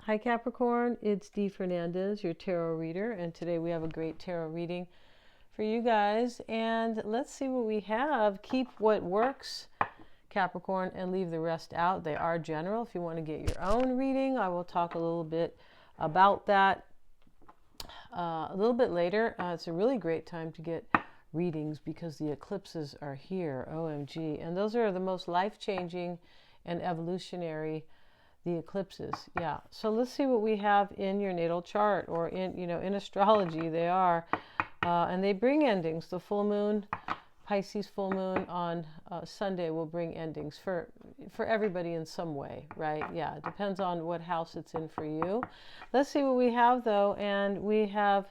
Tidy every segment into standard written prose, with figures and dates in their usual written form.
Hi Capricorn, it's Dee Fernandez, your tarot reader, and today we have a great tarot reading for you guys. And let's see what we have. Keep what works, Capricorn, and leave the rest out. They are general. If you want to get your own reading, I will talk a little bit about that a little bit later. It's a really great time to get readings because the eclipses are here, OMG. And those are the most life-changing and evolutionary, the eclipses. Yeah. So let's see what we have in your natal chart, or in astrology. They are, and they bring endings. The full moon, Pisces full moon on Sunday will bring endings for everybody in some way, right? Yeah. It depends on what house it's in for you. Let's see what we have though. And we have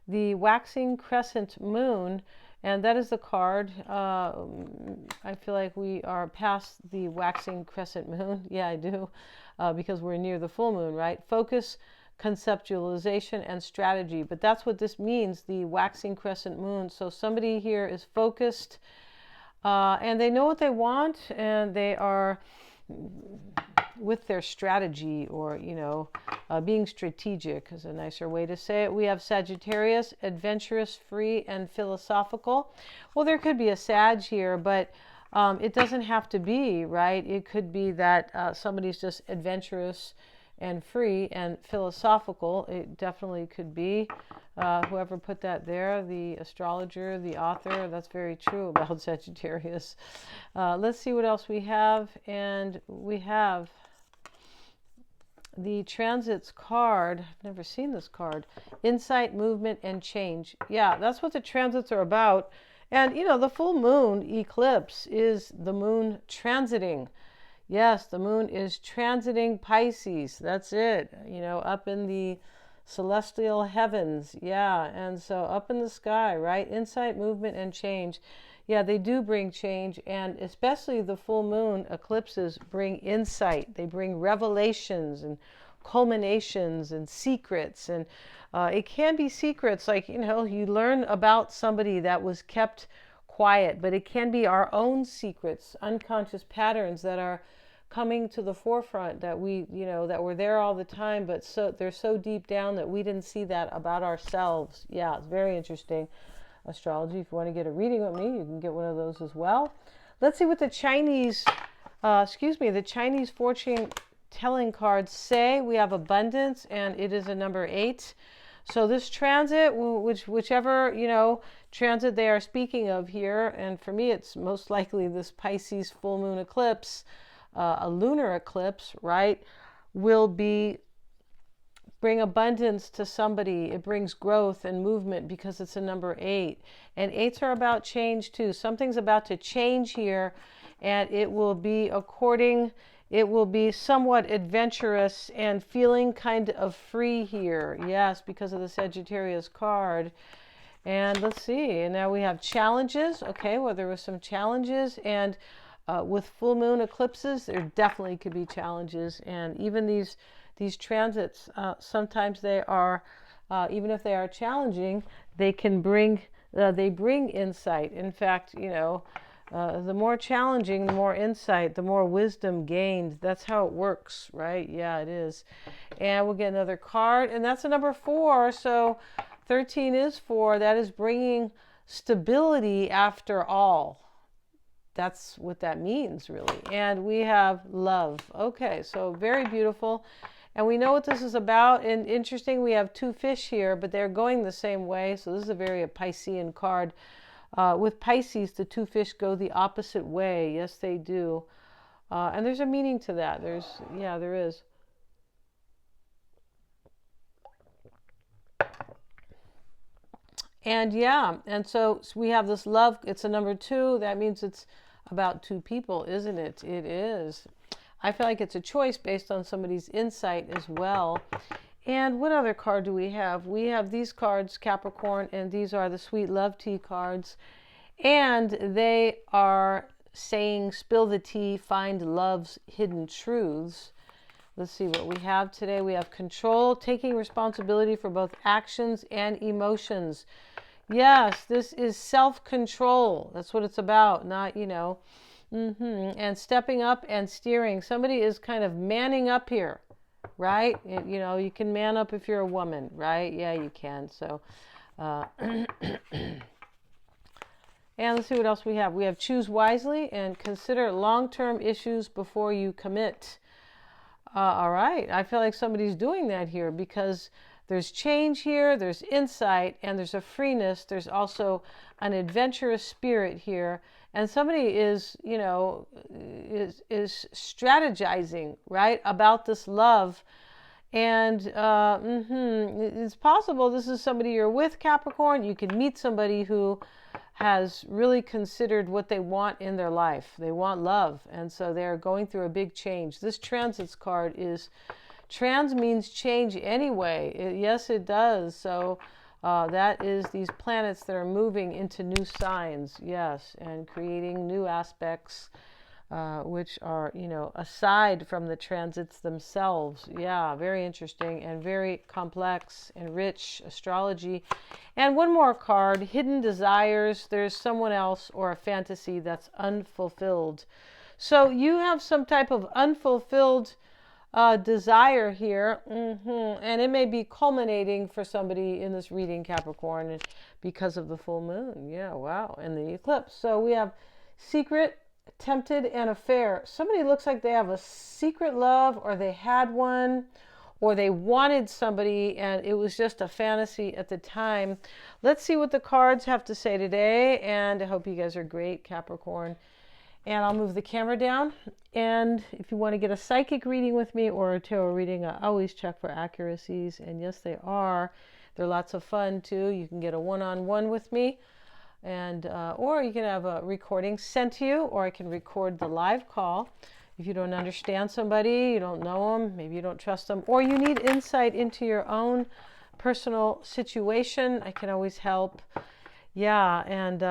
the waxing crescent moon. And that is the card. I feel like we are past the waxing crescent moon. Yeah, I do. Because we're near the full moon, right? Focus, conceptualization, and strategy. But that's what this means, the waxing crescent moon. So somebody here is focused, and they know what they want, and they are with their strategy, or, being strategic is a nicer way to say it. We have Sagittarius, adventurous, free, and philosophical. Well, there could be a Sag here, but it doesn't have to be, right? It could be that somebody's just adventurous and free and philosophical. It definitely could be. Whoever put that there, the astrologer, the author, that's very true about Sagittarius. Let's see what else we have. And we have the transits card. I've never seen this card. Insight, movement, and change. Yeah, that's what the transits are about. And, the full moon eclipse is the moon transiting. Yes, the moon is transiting Pisces. That's it. Up in the celestial heavens. Yeah, and so up in the sky, right? Insight, movement, and change. Yeah, they do bring change, and especially the full moon eclipses bring insight. They bring revelations and culminations and secrets, and it can be secrets like, you learn about somebody that was kept quiet, but it can be our own secrets, unconscious patterns that are coming to the forefront that we, that were there all the time, but they're so deep down that we didn't see that about ourselves. Yeah, it's very interesting. Astrology. If you want to get a reading with me, you can get one of those as well. Let's see what the Chinese fortune telling cards say. We have abundance, and it is a number 8. So this transit, whichever, transit they are speaking of here, and for me, it's most likely this Pisces full moon eclipse, a lunar eclipse, right, will bring abundance to somebody. It brings growth and movement because it's a number 8. And 8s are about change too. Something's about to change here, and it will be somewhat adventurous and feeling kind of free here. Yes, because of the Sagittarius card. And let's see. And now we have challenges. Okay, well, there were some challenges, and with full moon eclipses, there definitely could be challenges. And even these transits, sometimes they are, even if they are challenging, they bring insight. In fact, the more challenging, the more insight, the more wisdom gained. That's how it works, right? Yeah, it is. And we'll get another card, and that's a number 4. So 13 is 4. That is bringing stability after all. That's what that means, really. And we have love. Okay, so very beautiful. And we know what this is about. And interesting, we have 2 fish here, but they're going the same way. So this is a very Piscean card. With Pisces, the 2 fish go the opposite way. Yes, they do. And there's a meaning to that. There is. And so we have this love. It's a number 2. That means it's about 2 people, isn't it? It is. I feel like it's a choice based on somebody's insight as well. And what other card do we have? We have these cards, Capricorn, and these are the Sweet Love Tea cards. And they are saying, spill the tea, find love's hidden truths. Let's see what we have today. We have control, taking responsibility for both actions and emotions. Yes, this is self-control. That's what it's about, not, and stepping up and steering. Somebody is kind of manning up here. right? You know, you can man up if you're a woman, right? Yeah, you can. So, and let's see what else we have. We have choose wisely and consider long-term issues before you commit. All right. I feel like somebody's doing that here because there's change here, there's insight, and there's a freeness. There's also an adventurous spirit here. And somebody is, you know, is strategizing, right, about this love. And it's possible this is somebody you're with, Capricorn. You could meet somebody who has really considered what they want in their life. They want love, and so they're going through a big change. This transits card is, trans means change anyway. Yes, it does. So that is these planets that are moving into new signs, yes, and creating new aspects, which are, you know, aside from the transits themselves. Yeah, very interesting and very complex and rich astrology. And one more card, hidden desires. There's someone else or a fantasy that's unfulfilled. So you have some type of unfulfilled desire here, and it may be culminating for somebody in this reading, Capricorn, because of the full moon. Yeah, wow, and the eclipse. So we have secret, tempted, and affair. Somebody looks like they have a secret love, or they had one, or they wanted somebody and it was just a fantasy at the time. Let's see what the cards have to say today, and I hope you guys are great, Capricorn. And I'll move the camera down. And if you want to get a psychic reading with me or a tarot reading, I always check for accuracies. And yes, they are. They're lots of fun too. You can get a one-on-one with me, and or you can have a recording sent to you, or I can record the live call. If you don't understand somebody, you don't know them, maybe you don't trust them, or you need insight into your own personal situation, I can always help. Yeah, and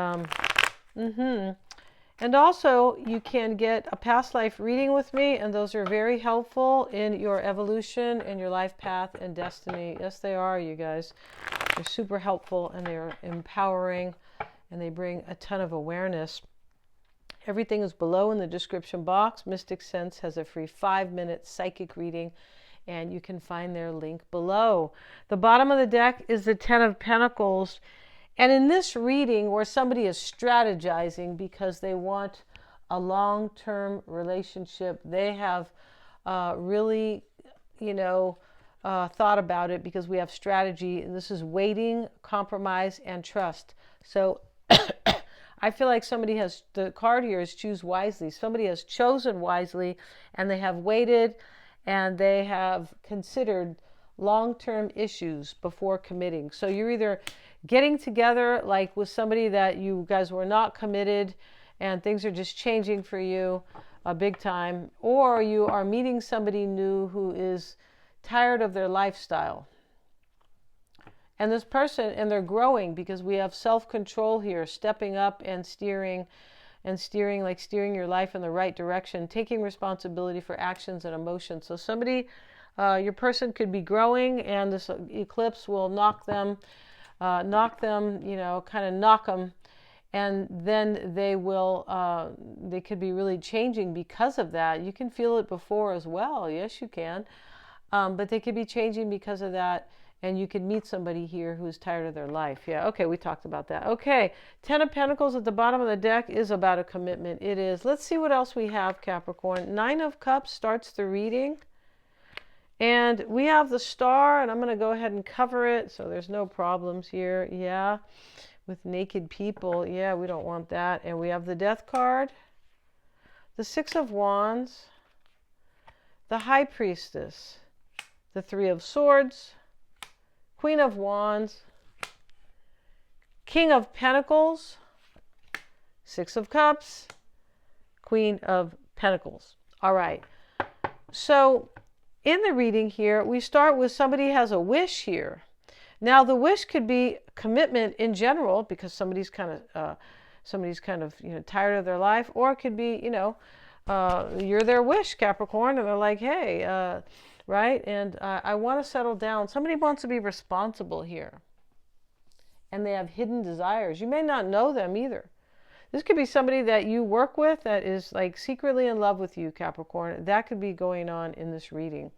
and also you can get a past life reading with me, and those are very helpful in your evolution and your life path and destiny. Yes, they are, you guys. They're super helpful, and they're empowering, and they bring a ton of awareness. Everything is below in the description box. Mystic Sense has a free 5-minute psychic reading, and you can find their link below. The bottom of the deck is the Ten of Pentacles. And in this reading, where somebody is strategizing because they want a long-term relationship, they have really, you know, thought about it, because we have strategy, and this is waiting, compromise, and trust. So I feel like somebody has, the card here is choose wisely. Somebody has chosen wisely, and they have waited, and they have considered long-term issues before committing. So you're either getting together like with somebody that you guys were not committed and things are just changing for you big time, or you are meeting somebody new who is tired of their lifestyle. And this person, and they're growing, because we have self-control here, stepping up and steering, like steering your life in the right direction, taking responsibility for actions and emotions. So somebody, your person could be growing, and this eclipse will knock them, you know, kind of knock them, and then they will, they could be really changing because of that. You can feel it before as well. Yes, you can. But they could be changing because of that. And you can meet somebody here who's tired of their life. Yeah, okay, we talked about that. Okay, Ten of Pentacles at the bottom of the deck is about a commitment. It is. Let's see what else we have, Capricorn. Nine of Cups starts the reading. And we have the Star, and I'm going to go ahead and cover it so there's no problems here. Yeah, with naked people. Yeah, we don't want that. And we have the Death card, the Six of Wands, the High Priestess, the Three of Swords, Queen of Wands, King of Pentacles, Six of Cups, Queen of Pentacles. All right. So in the reading here, we start with somebody has a wish here. Now, the wish could be commitment in general, because somebody's kind of, you know, tired of their life, or it could be, you know, you're their wish, Capricorn, and they're like, hey, right? And I want to settle down. Somebody wants to be responsible here. And they have hidden desires. You may not know them either. This could be somebody that you work with that is like secretly in love with you, Capricorn. That could be going on in this reading.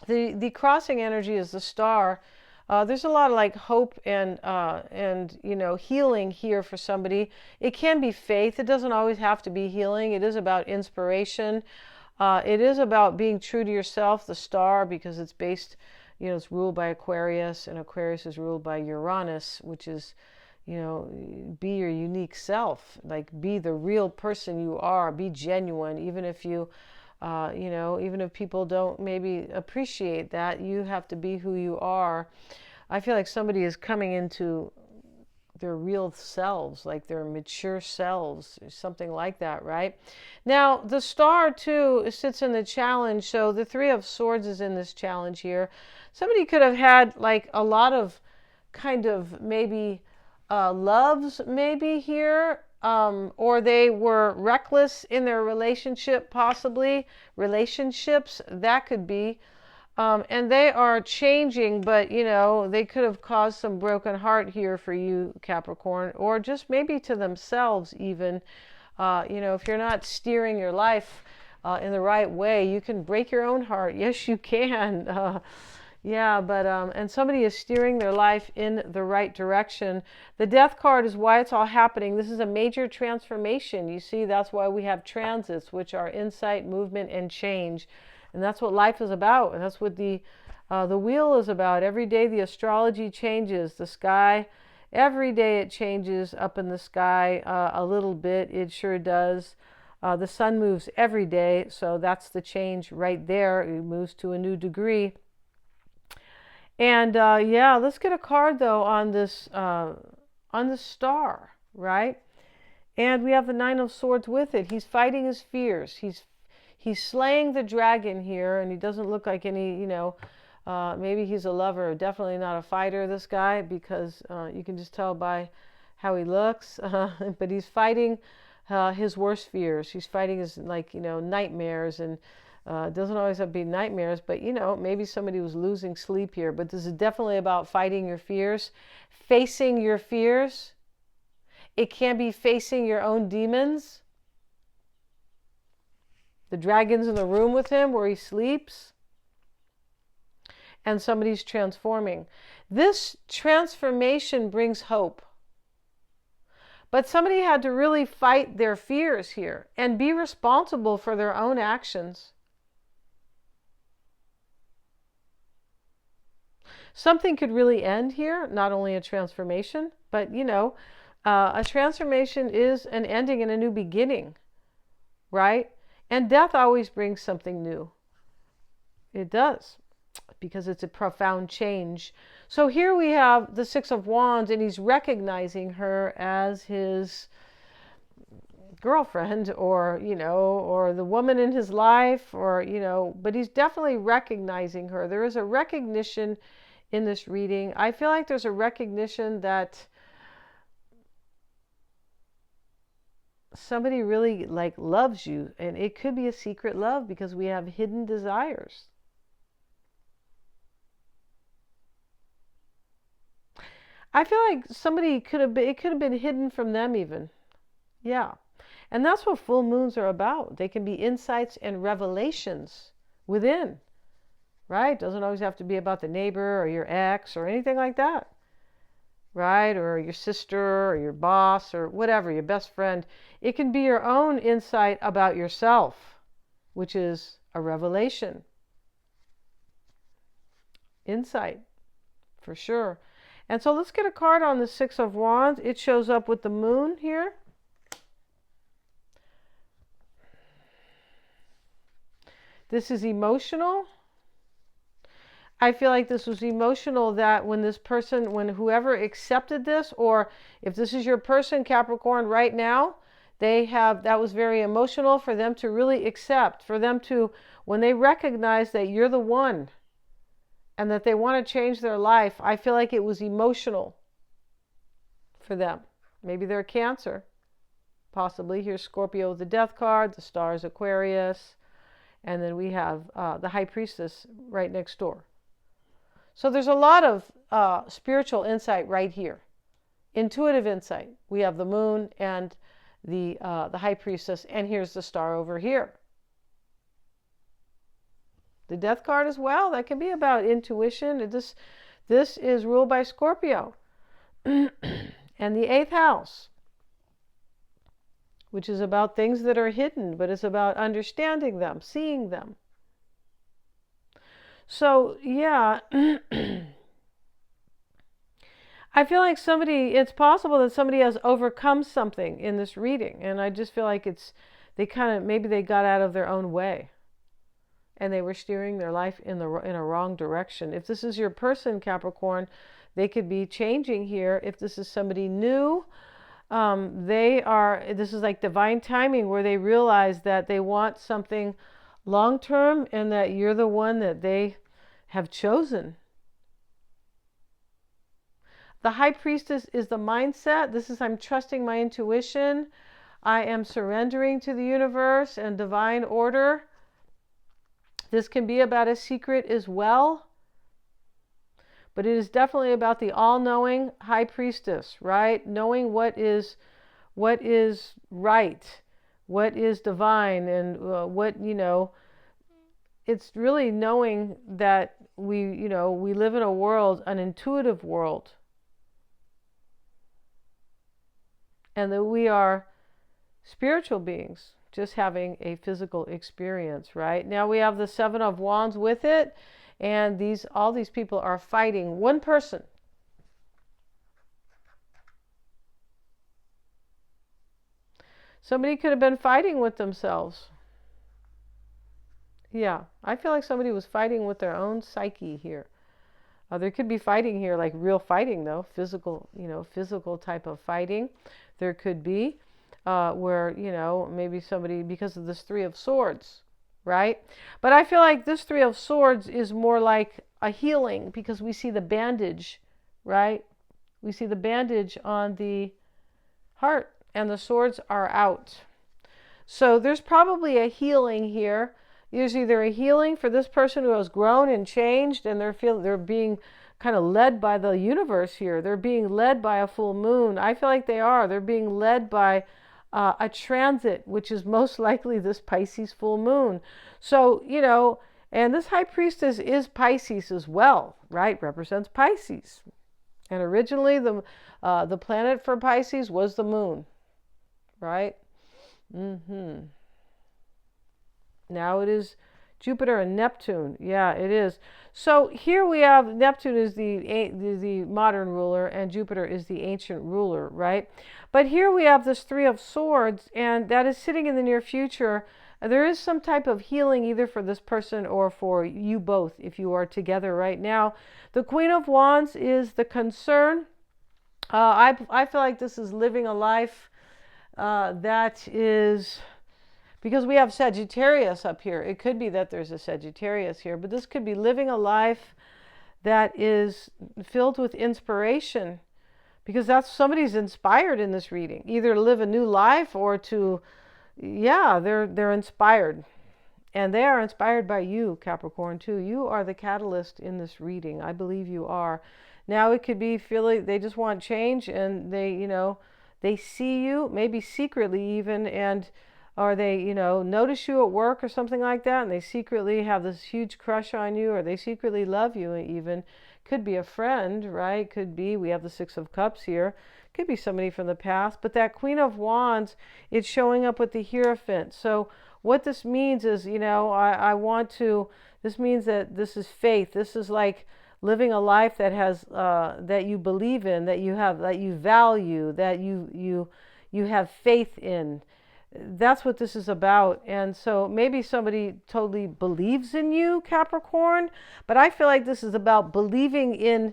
The crossing energy is the star. There's a lot of like hope and healing here for somebody. It can be faith. It doesn't always have to be healing. It is about inspiration. It is about being true to yourself, the star, because it's based, it's ruled by Aquarius, and Aquarius is ruled by Uranus, which is, be your unique self, like be the real person you are, be genuine, even if even if people don't maybe appreciate that, you have to be who you are. I feel like somebody is coming into their real selves, like their mature selves, or something like that, right? Now, the star, too, sits in the challenge. So the Three of Swords is in this challenge here. Somebody could have had like a lot of kind of maybe loves maybe here, or they were reckless in their relationship, possibly relationships, that could be. And they are changing, but they could have caused some broken heart here for you, Capricorn, or just maybe to themselves even. If you're not steering your life in the right way, you can break your own heart. Yes, you can. And somebody is steering their life in the right direction. The Death card is why it's all happening. This is a major transformation. You see, that's why we have transits, which are insight, movement, and change. And that's what life is about. And that's what the wheel is about. Every day the astrology changes. The sky, every day it changes up in the sky a little bit. It sure does. The sun moves every day. So that's the change right there. It moves to a new degree. And let's get a card though on this star, right? And we have the Nine of Swords with it. He's fighting his fears. He's slaying the dragon here, and he doesn't look like any, maybe he's a lover. Definitely not a fighter, this guy, because you can just tell by how he looks. But he's fighting his worst fears. He's fighting his nightmares, and it doesn't always have to be nightmares, but maybe somebody was losing sleep here. But this is definitely about fighting your fears, facing your fears. It can be facing your own demons. The dragon's in the room with him where he sleeps. And somebody's transforming. This transformation brings hope. But somebody had to really fight their fears here and be responsible for their own actions. Something could really end here, not only a transformation, but a transformation is an ending and a new beginning, right? And death always brings something new. It does, because it's a profound change. So here we have the Six of Wands, and he's recognizing her as his girlfriend, or or the woman in his life, or but he's definitely recognizing her. There is a recognition in this reading. I feel like there's a recognition that somebody really loves you, and it could be a secret love because we have hidden desires. I feel like somebody it could have been hidden from them even. Yeah. And that's what full moons are about. They can be insights and revelations within, right? Doesn't always have to be about the neighbor or your ex or anything like that, right? Or your sister or your boss or whatever, your best friend. It can be your own insight about yourself, which is a revelation. Insight, for sure. And so let's get a card on the Six of Wands. It shows up with the moon here. This is emotional. I feel like this was emotional, that when whoever accepted this, or if this is your person, Capricorn, right now, that was very emotional for them to really accept, for them to, when they recognize that you're the one and that they want to change their life, I feel like it was emotional for them. Maybe they're Cancer, possibly. Here's Scorpio with the Death card, the star is Aquarius, and then we have the High Priestess right next door. So there's a lot of spiritual insight right here. Intuitive insight. We have the moon and the High Priestess, and here's the star over here. The Death card as well. That can be about intuition. This is ruled by Scorpio. And the 8th house, which is about things that are hidden, but it's about understanding them, seeing them. So, yeah, I feel like it's possible that somebody has overcome something in this reading. And I just feel like maybe they got out of their own way. And they were steering their life in a wrong direction. If this is your person, Capricorn, they could be changing here. If this is somebody new, this is like divine timing where they realize that they want something long-term and that you're the one that they have chosen. The High Priestess is the mindset. This is, I'm trusting my intuition. I am surrendering to the universe and divine order. This can be about a secret as well. But it is definitely about the all-knowing High Priestess, right? Knowing what is right, what is divine, and it's really knowing that we live in a world, an intuitive world, and that we are spiritual beings just having a physical experience, right? Now we have the 7 of Wands with it, and all these people are fighting one person. Somebody could have been fighting with themselves. Yeah, I feel like somebody was fighting with their own psyche here. There could be fighting here, like real fighting though, physical type of fighting. There could be where, maybe somebody, because of this 3 of Swords, right? But I feel like this 3 of Swords is more like a healing, because we see the bandage, right? We see the bandage on the heart and the swords are out. So there's probably a healing here. There's either a healing for this person who has grown and changed, and they're being kind of led by the universe here. They're being led by a full moon. I feel like they are. They're being led by a transit, which is most likely this Pisces full moon. So, and this High Priestess is Pisces as well, right? Represents Pisces. And originally the planet for Pisces was the moon, right? Now it is Jupiter and Neptune. Yeah, it is. So here we have Neptune is the modern ruler and Jupiter is the ancient ruler, right? But here we have this 3 of Swords, and that is sitting in the near future. There is some type of healing either for this person or for you both if you are together right now. The Queen of Wands is the concern. I feel like this is living a life that is, because we have Sagittarius up here. It could be that there's a Sagittarius here, but this could be living a life that is filled with inspiration, because that's somebody's inspired in this reading, either to live a new life or to, they're inspired. And they are inspired by you, Capricorn, too. You are the catalyst in this reading. I believe you are. Now it could be feeling they just want change, and they see you, maybe secretly even, or they, notice you at work or something like that, and they secretly have this huge crush on you, or they secretly love you even. Could be a friend, right? Could be, we have the 6 of Cups here. Could be somebody from the past. But that Queen of Wands, it's showing up with the Hierophant. So what this means is, this means that this is faith. This is like living a life that has, that you believe in, that you have, that you value, that you have faith in. That's what this is about. And so maybe somebody totally believes in you, Capricorn, but I feel like this is about believing in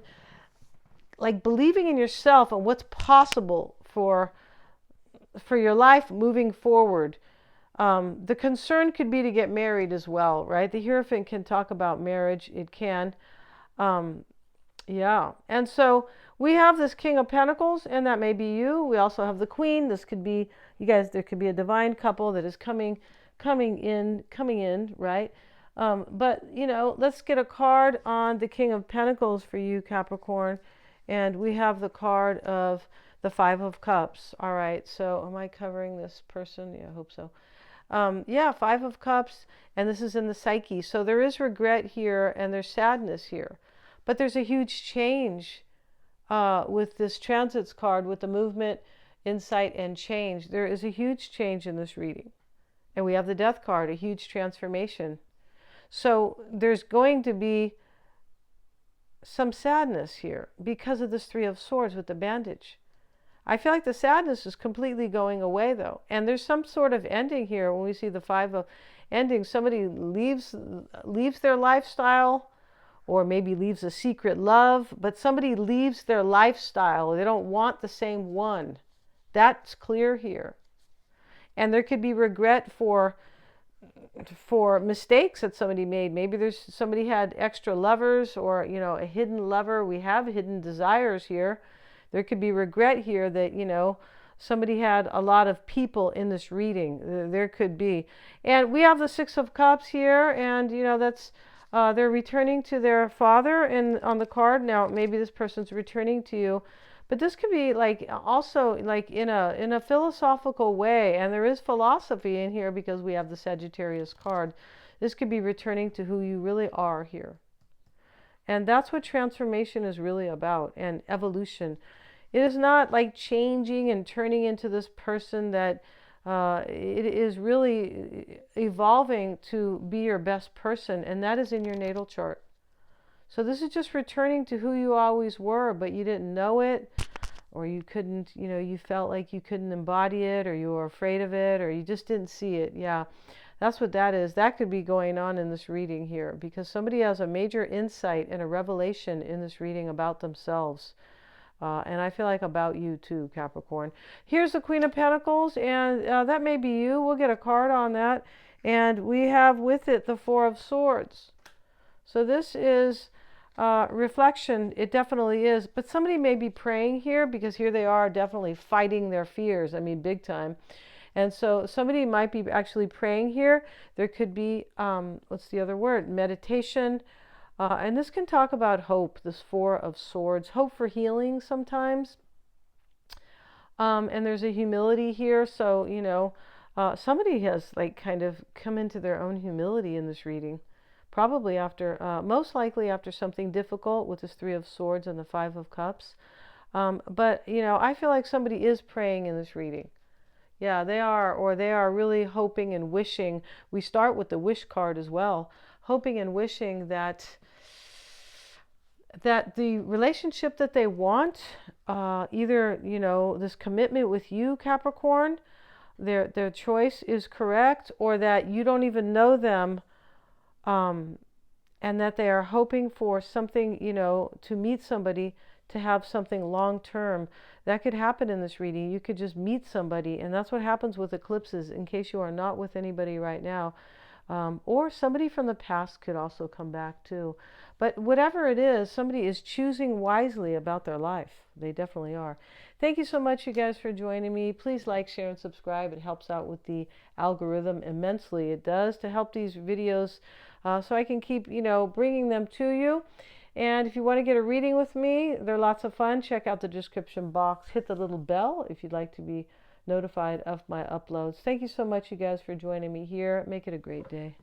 yourself and what's possible for your life moving forward. The concern could be to get married as well, right? The Hierophant can talk about marriage. It can. And so we have this King of Pentacles, and that may be you. We also have the Queen. This could be you guys. There could be a divine couple that is coming in, right? But let's get a card on the King of Pentacles for you, Capricorn, and we have the card of the 5 of Cups. All right. So am I covering this person? Yeah, I hope so. Yeah, Five of Cups, and this is in the psyche. So there is regret here and there's sadness here. But there's a huge change with this transits card, with the movement, insight, and change. There is a huge change in this reading. And we have the Death card, a huge transformation. So there's going to be some sadness here because of this Three of Swords with the bandage. I feel like the sadness is completely going away, though. And there's some sort of ending here when we see the Five of ending. Somebody leaves their lifestyle, or maybe leaves a secret love, but somebody leaves their lifestyle. They don't want the same one. That's clear here. And there could be regret for mistakes that somebody made. Maybe somebody had extra lovers, or a hidden lover. We have hidden desires here. There could be regret here that somebody had a lot of people in this reading. There could be. And we have the Six of Cups here, and that's they're returning to their father on the card. Now maybe this person's returning to you, but this could be also in a philosophical way, and there is philosophy in here because we have the Sagittarius card. This could be returning to who you really are here. And that's what transformation is really about, and evolution. It is not like changing and turning into this person that it is really evolving to be your best person, and that is in your natal chart. So this is just returning to who you always were, but you didn't know it, or you couldn't, you felt like you couldn't embody it, or you were afraid of it, or you just didn't see it. Yeah, that's what that is. That could be going on in this reading here, because somebody has a major insight and a revelation in this reading about themselves. And I feel like about you too, Capricorn. Here's the Queen of Pentacles, and that may be you. We'll get a card on that. And we have with it the Four of Swords. So this is reflection. It definitely is. But somebody may be praying here, because here they are definitely fighting their fears. I mean, big time. And so somebody might be actually praying here. There could be, what's the other word? Meditation. And this can talk about hope, this Four of Swords, hope for healing sometimes. And there's a humility here. So, somebody has kind of come into their own humility in this reading. Probably after, most likely after something difficult with this Three of Swords and the Five of Cups. But, I feel like somebody is praying in this reading. Yeah, they are, or they are really hoping and wishing. We start with the wish card as well. Hoping and wishing that the relationship that they want, either, this commitment with you, Capricorn, their choice is correct, or that you don't even know them, and that they are hoping for something, to meet somebody, to have something long term. That could happen in this reading. You could just meet somebody, and that's what happens with eclipses, in case you are not with anybody right now. Or somebody from the past could also come back too. But whatever it is, somebody is choosing wisely about their life. They definitely are. Thank you so much, you guys, for joining me. Please like, share, and subscribe. It helps out with the algorithm immensely. It does, to help these videos so I can keep, bringing them to you. And if you want to get a reading with me, they're lots of fun. Check out the description box. Hit the little bell if you'd like to be notified of my uploads. Thank you so much, you guys, for joining me here. Make it a great day.